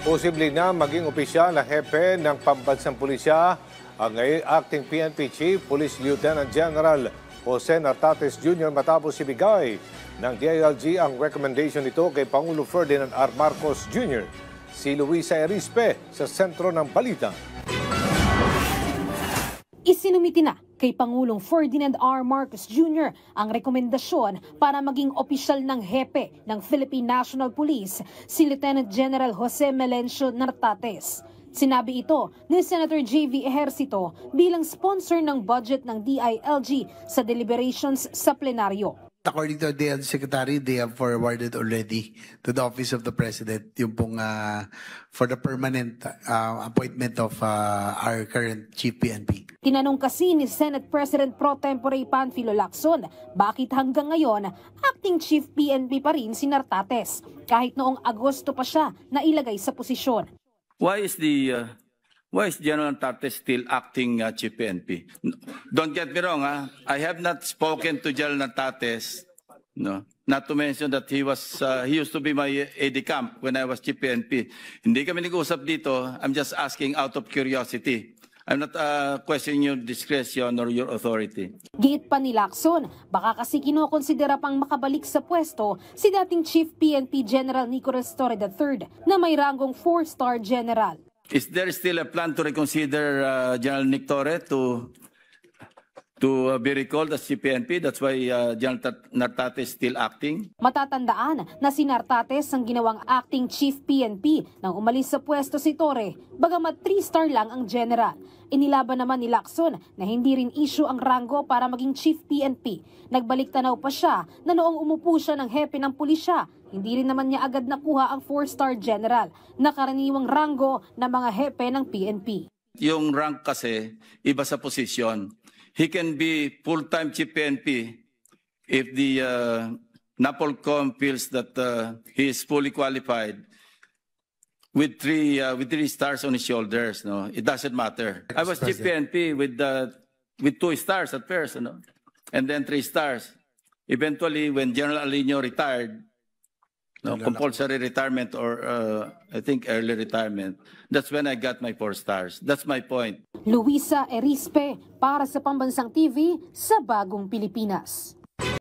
Posible na maging opisyal na hepe ng pambansang pulisya ang acting PNP Chief Police Lieutenant General Jose Nartates Jr. matapos ibigay ng DILG ang recommendation nito kay Pangulo Ferdinand R. Marcos Jr. Si Luisa Erispe sa sentro ng balita. Isinumiti na kay Pangulong Ferdinand R. Marcos Jr. ang rekomendasyon para maging opisyal ng hepe ng Philippine National Police si Lieutenant General Jose Melencio Nartates. Sinabi ito ni Senator J.V. Ejercito bilang sponsor ng budget ng DILG sa deliberations sa plenaryo. According to the DILG Secretary, they have forwarded already to the Office of the President yung pong for the permanent appointment of our current Chief PNP. Tinanong kasi ni Senate President Pro Tempore Panfilo Lacson bakit hanggang ngayon acting Chief PNP pa rin si Nartates kahit noong Agosto pa siya nailagay sa posisyon. Why is General Nartates still acting Chief PNP? Don't get me wrong, I have not spoken to General Nartates, no. Not to mention that he used to be my aide-camp when I was Chief PNP. Hindi kami nag-usap dito. I'm just asking out of curiosity. I'm not questioning your discretion or your authority. Giit pa ni Lacson, baka kasi kinokonsidera pang makabalik sa pwesto si dating Chief PNP General Nico Restore III na may ranggong 4-star general. Is there still a plan to reconsider General Nick Torre to be recalled as CPNP? That's why General Nartates is still acting? Matatandaan na si Nartates ang ginawang acting Chief PNP nang umalis sa pwesto si Torre, bagamat 3-star lang ang general. Inilaban naman ni Lacson na hindi rin issue ang rango para maging Chief PNP. Nagbalik tanaw pa siya na noong umupo siya ng hepe ng pulisya, hindi rin naman niya agad nakuha ang 4-star general na karaniwang rango ng mga hepe ng PNP. Yung rank kasi, iba sa posisyon. He can be full-time Chief PNP if the NAPOLCOM feels that he is fully qualified with three stars on his shoulders. No, it doesn't matter. I was Chief PNP with 2 stars at first, no, and then 3 stars. Eventually, when General Alino retired, no, compulsory retirement or I think early retirement, that's when I got my 4 stars. That's my point. Luisa Erispe para sa Pambansang TV sa Bagong Pilipinas.